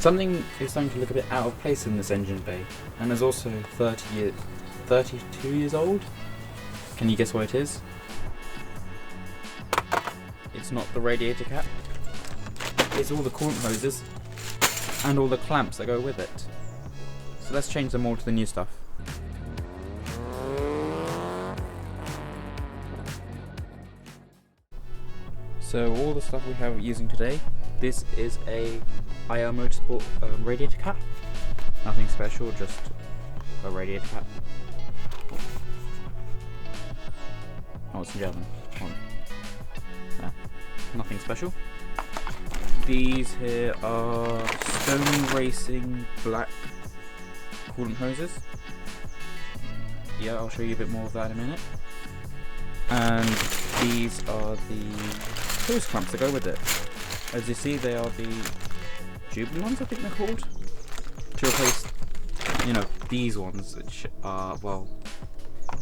Something is starting to look a bit out of place in this engine bay, and is also 32 years old. Can you guess what it is? It's not the radiator cap. It's all the coolant hoses and all the clamps that go with it. So let's change them all to the new stuff. So all the stuff we have using today, this is a IR Motorsport radiator cap. Nothing special, just a radiator cap. Oh, it's in German. Nothing special. These here are Stoney Racing black coolant hoses. Yeah, I'll show you a bit more of that in a minute. And these are the hose clamps that go with it. As you see, they are the Jubilee ones, I think they're called, to replace, you know, these ones, which are, well,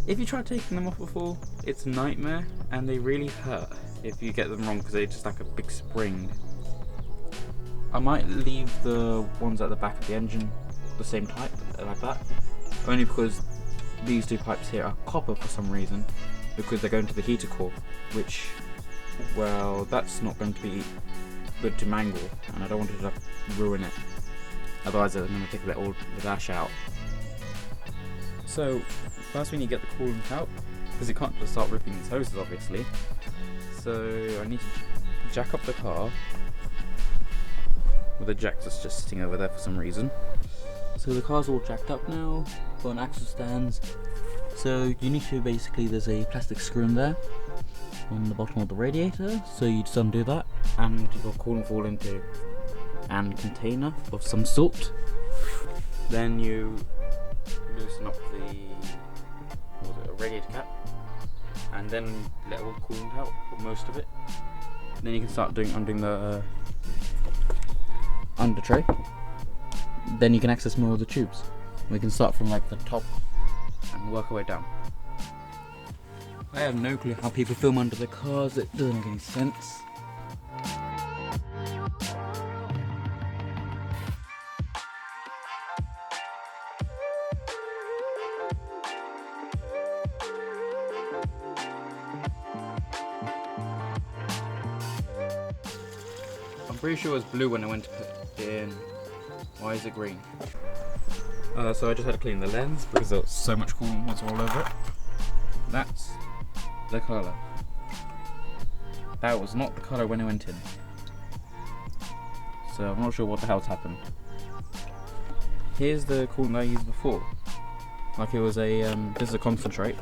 if you try taking them off before, it's a nightmare, and they really hurt if you get them wrong, because they're just like a big spring. I might leave the ones at the back of the engine the same type, like that, only because these two pipes here are copper for some reason, because they're going to the heater core, which, well, that's not going to be good to mangle, and I don't want it to ruin it. Otherwise I'm going to take all the dash out. So first we need to get the coolant out, because you can't just start ripping these hoses obviously. So I need to jack up the car with the jack that's just sitting over there for some reason. So the car's all jacked up now, got an axle stands. So you need to basically, there's a plastic screw in there on the bottom of the radiator, so you just undo that and your coolant fall into a container of some sort. Then you loosen up the radiator cap, and then let all the coolant out, or most of it. Then you can start undoing the under tray. Then you can access more of the tubes. We can start from like the top and work our way down. I have no clue how people film under the cars, it doesn't make any sense. I'm pretty sure it was blue when I went to put it in. Why is it green? So I just had to clean the lens because there was so much coolant was all over it. That's the colour. That was not the colour when I went in. So I'm not sure what the hell's happened. Here's the coolant I used before. Like it was a, this is a concentrate.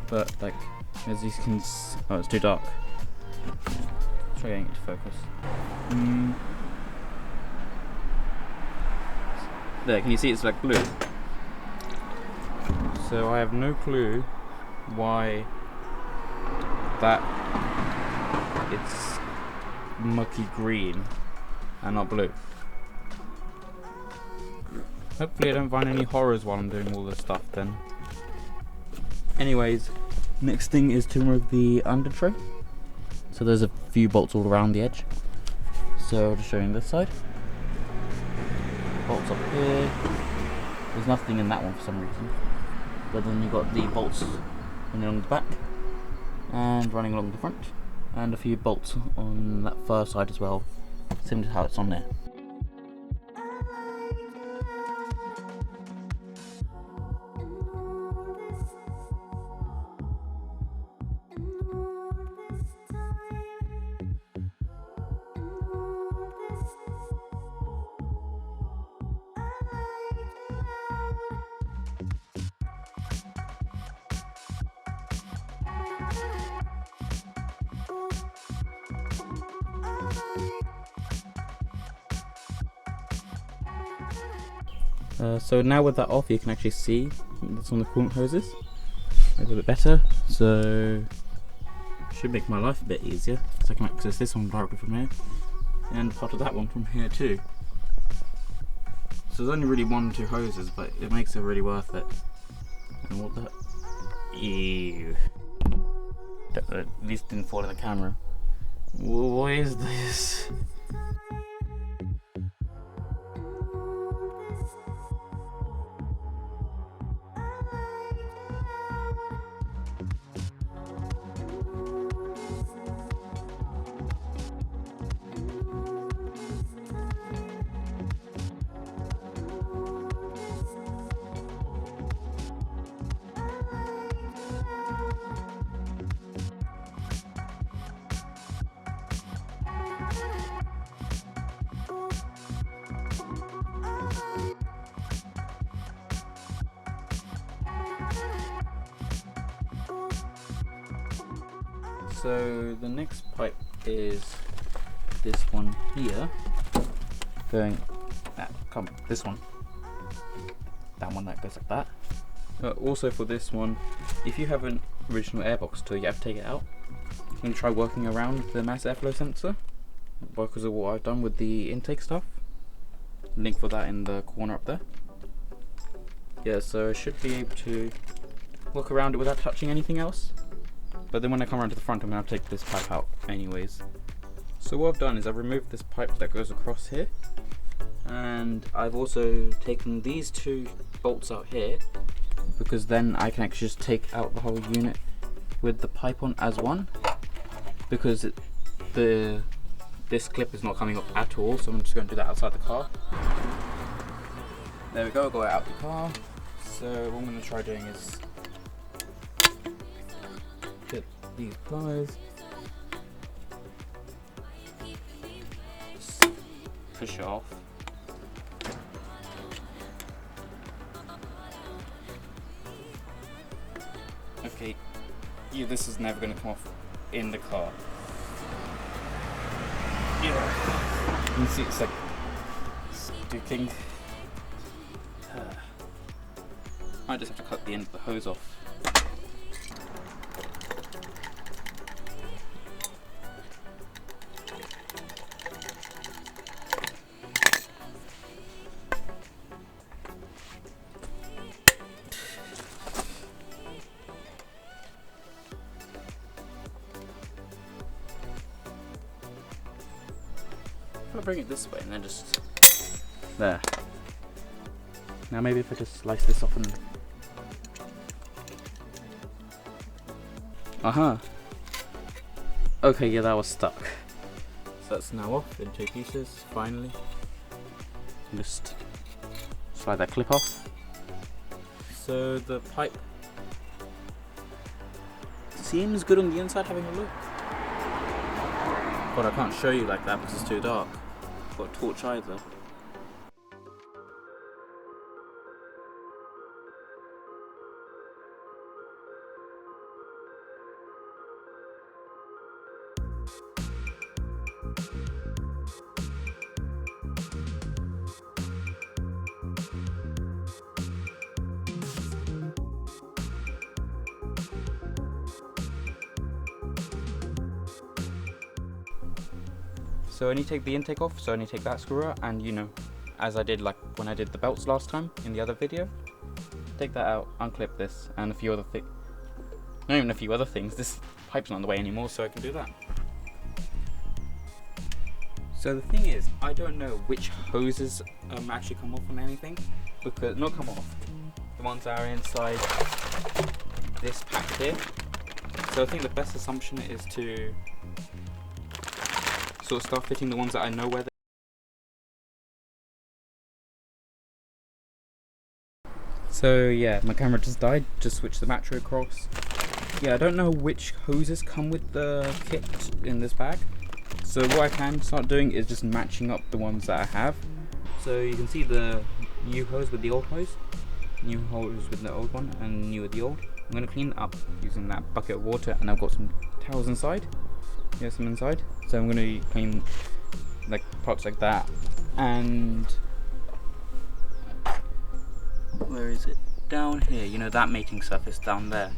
But like, as you can oh, it's too dark. Try getting it to focus. There, can you see it's like blue? So I have no clue why that it's mucky green and not blue. Hopefully I don't find any horrors while I'm doing all this stuff then. Anyways, next thing is to remove the under tray. So there's a few bolts all around the edge. So I'll just show you this side. Bolts up here. There's nothing in that one for some reason. But then you've got the bolts running along the back and running along the front, and a few bolts on that far side as well, similar to how it's on there. So now with that off, you can actually see that's on the coolant hoses a little bit better, so should make my life a bit easier because I can access this one directly from here and part of that one from here too. So there's only really 1 or 2 hoses, but it makes it really worth it. And what the? Ew. At least didn't fall in the camera. What is this? So the next pipe is this one here, going this one, that one that goes like that. Also for this one, if you have an original airbox tool, you have to take it out. I'm going to try working around the mass airflow sensor because of what I've done with the intake stuff. Link for that in the corner up there. Yeah, so I should be able to work around it without touching anything else. But then when I come around to the front, I'm going to have to take this pipe out anyways. So what I've done is I've removed this pipe that goes across here. And I've also taken these two bolts out here, because then I can actually just take out the whole unit with the pipe on as one, because this clip is not coming up at all, so I'm just going to do that outside the car. There we go, got it out the car. So what I'm going to try doing is get these pliers, just push it off. Okay, yeah, this is never going to come off in the car. Yeah, you can see it's like sticking. I just have to cut the end of the hose off. I'll bring it this way and then just there. Now maybe if I just slice this off and okay, yeah, that was stuck. So that's now off in two pieces, finally. Just slide that clip off. So the pipe seems good on the inside, having a look. But I can't show you like that because it's too dark. Got a torch either. So I need to take the intake off, so I need to take that screw out, and you know, as I did like when I did the belts last time in the other video, take that out, unclip this, and a few other things. Not even a few other things, this pipe's not in the way anymore, so I can do that. So the thing is, I don't know which hoses actually come off on anything, because, not come off, the ones that are inside this pack here. So I think the best assumption is to sort of start fitting the ones that I know where they are. So yeah, my camera just died, just switched the battery across. Yeah, I don't know which hoses come with the kit in this bag. So what I can start doing is just matching up the ones that I have. So you can see the new hose with the old hose, new hose with the old one, and new with the old. I'm going to clean it up using that bucket of water, and I've got some towels inside. Yeah, some inside. So I'm going to clean like parts like that, and where is it? Down here, you know, that mating surface down there.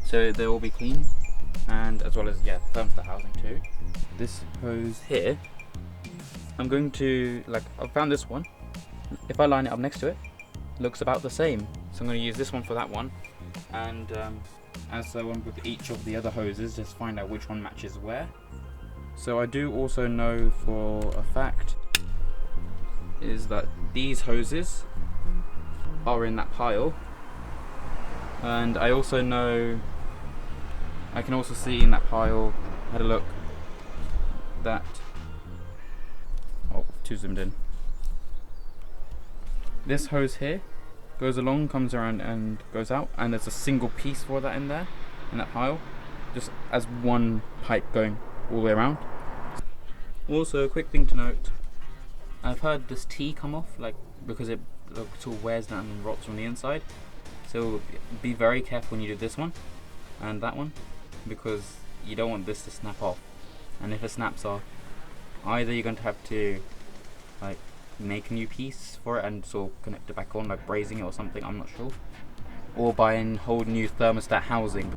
So they'll all be clean, and as well as, yeah, thermostat housing too. This hose here, I'm going to, like, I found this one. If I line it up next to it, looks about the same. So I'm going to use this one for that one, and as the one with each of the other hoses, just find out which one matches where. So I do also know for a fact is that these hoses are in that pile, and I also know, I can also see in that pile, had a look, that, oh, too zoomed in, this hose here goes along, comes around and goes out, and there's a single piece for that in there, in that pile, just as one pipe going all the way around. Also, a quick thing to note, I've heard this T come off, like, because it sort of wears down and rots on the inside, so be very careful when you do this one and that one, because you don't want this to snap off, and if it snaps off, either you're going to have to like make a new piece for it and sort of connect it back on, like brazing it or something, I'm not sure, or buy a whole new thermostat housing.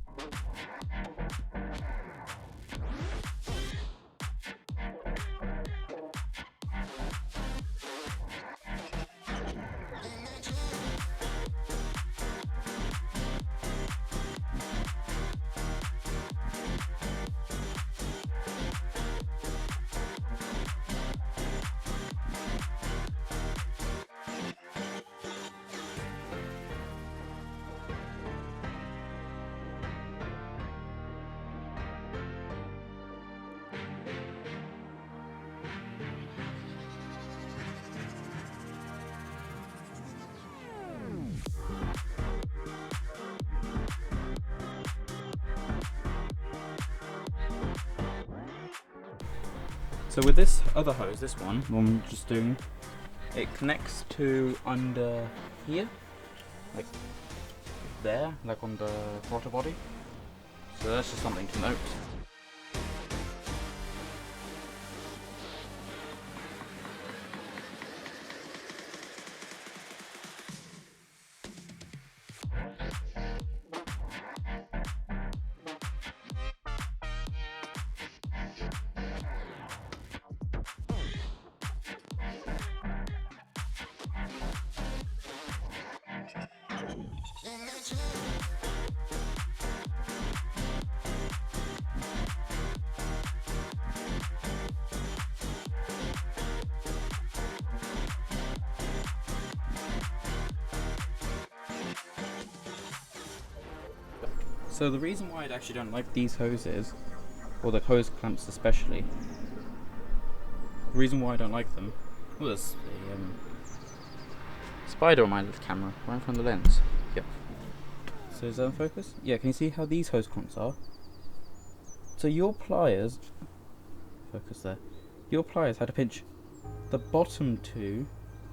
So with this other hose, this one, what I'm just doing, it connects to under here, like there, like on the throttle body. So that's just something to note. So the reason why I actually don't like these hoses, or the hose clamps especially, the reason why I don't like them, well, there's a spider on my little camera, right in front of the lens. Yep. So is that in focus? Yeah, can you see how these hose clamps are? So your pliers, focus there, your pliers had to pinch the bottom two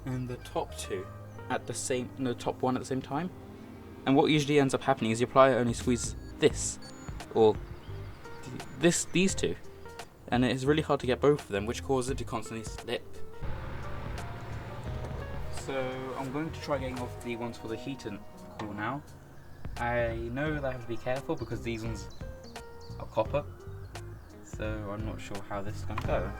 and the top two at the same, no, top one at the same time. And what usually ends up happening is your plier only squeezes this, or these two, and it's really hard to get both of them, which causes it to constantly slip. So I'm going to try getting off the ones for the heat and cool now. I know that I have to be careful because these ones are copper, so I'm not sure how this is going to go.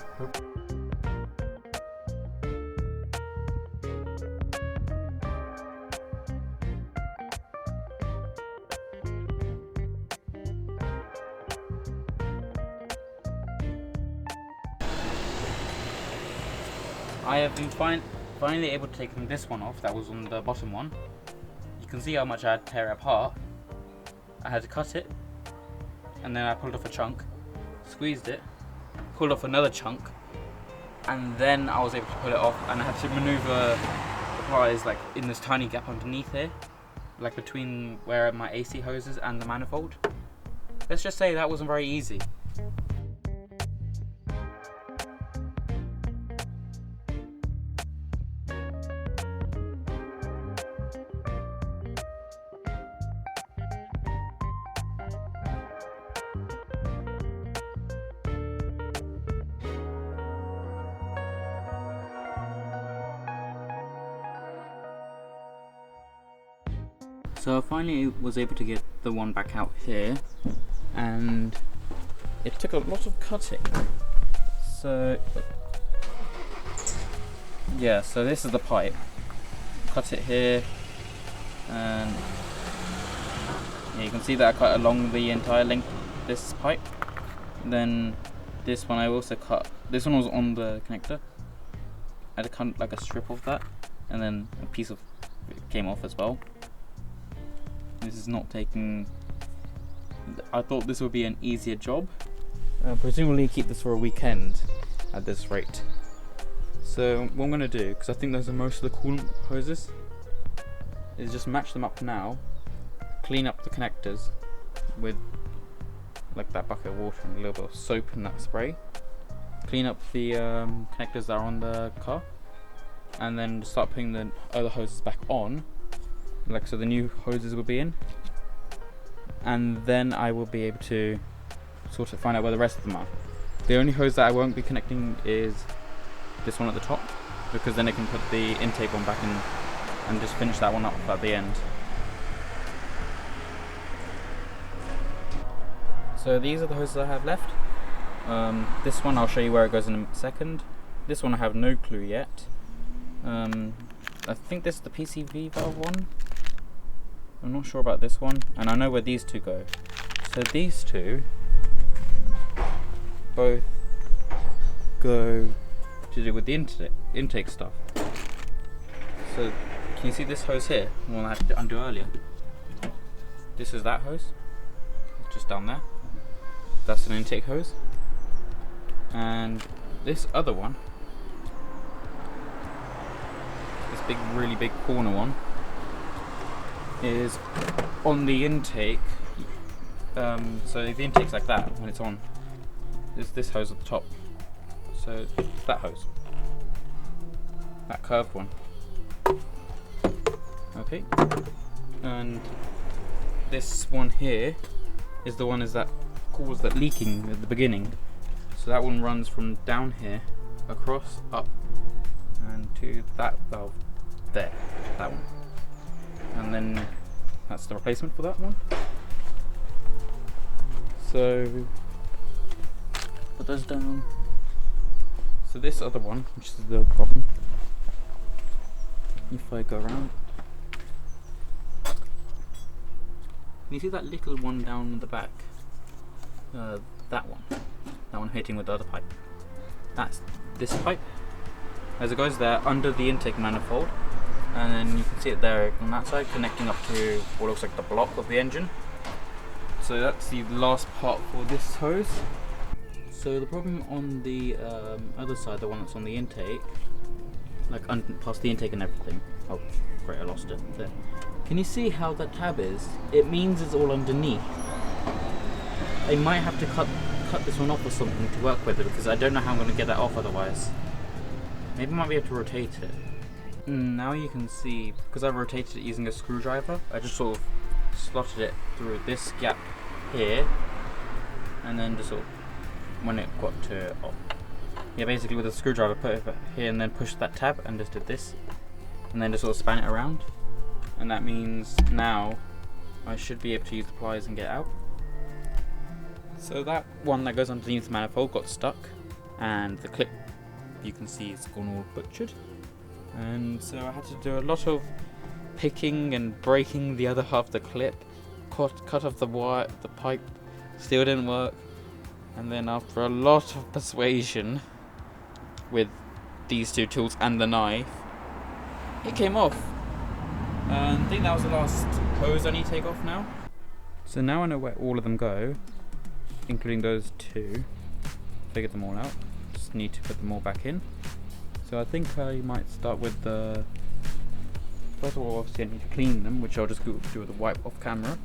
I have been finally able to take this one off that was on the bottom one. You can see how much I had to tear it apart. I had to cut it, and then I pulled off a chunk, squeezed it, pulled off another chunk, and then I was able to pull it off, and I had to maneuver the pliers like in this tiny gap underneath here, like between where my AC hoses and the manifold. Let's just say that wasn't very easy. So I finally was able to get the one back out here, and it took a lot of cutting. So yeah, so this is the pipe. Cut it here, and yeah, you can see that I cut along the entire length of this pipe. Then this one I also cut. This one was on the connector. I had to cut like a strip of that, and then a piece of it came off as well. This is not taking. I thought this would be an easier job. Presumably keep this for a weekend at this rate. So what I'm going to do, because I think those are most of the coolant hoses, is just match them up now, clean up the connectors with like that bucket of water and a little bit of soap and that spray, clean up the connectors that are on the car, and then start putting the other hoses back on, like so the new hoses will be in, and then I will be able to find out where the rest of them are. The only hose that I won't be connecting is this one at the top, because then it can put the intake one back in and just finish that one up at the end. So these are the hoses I have left. This one I'll show you where it goes in a second. This one I have no clue yet. I think this is the PCV valve one. I'm not sure about this one, and I know where these two go. So these two both go to do with the intake stuff. So can you see this hose here? The one I had to undo earlier. This is that hose. It's just down there. That's an intake hose. And this other one, this big, really big corner one, is on the intake. So the intake's like that when it's on. There's this hose at the top. So that hose, that curved one. Okay. And this one here is the one that caused that leaking at the beginning. So that one runs from down here across, up, and to that valve there, that one. And then that's the replacement for that one. So put those down. So this other one, which is the problem, if I go around, can you see that little one down the back? That one hitting with the other pipe. That's this pipe. As it goes there under the intake manifold, and then you can see it there on that side connecting up to what looks like the block of the engine. So that's the last part for this hose. So the problem on the other side, the one that's on the intake, like past the intake and everything. Oh, great, I lost it there. Can you see how that tab is? It means it's all underneath. I might have to cut this one off or something to work with it, because I don't know how I'm going to get that off otherwise. Maybe I might be able to rotate it. Now you can see, because I rotated it using a screwdriver, I just sort of slotted it through this gap here, and then just sort of, when it got to, yeah, basically with a screwdriver, put it here and then push that tab and just did this, and then just sort of span it around. And that means now I should be able to use the pliers and get out. So that one that goes underneath the manifold got stuck, and the clip, you can see, it's gone all butchered. And so I had to do a lot of picking and breaking the other half of the clip, cut off the wire, the pipe, still didn't work. And then after a lot of persuasion with these two tools and the knife, it came off. I think that was the last hose I need to take off now. So now I know where all of them go, including those two. Figured them all out. Just need to put them all back in. So I think I might start with the... First of all, obviously I need to clean them, which I'll just do with a wipe off camera.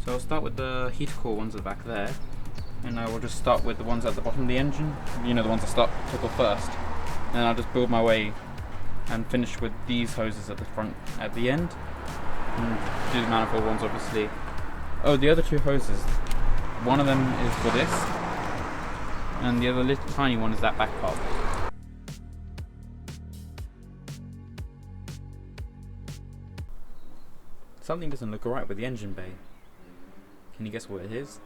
So I'll start with the heater core ones at the back there, and I will just start with the ones at the bottom of the engine. You know, the ones I took off first. And I'll just build my way and finish with these hoses at the front at the end. And do the manifold ones, obviously. Oh, the other two hoses. One of them is for this, and the other little tiny one is that back part. Something doesn't look alright with the engine bay. Can you guess what it is?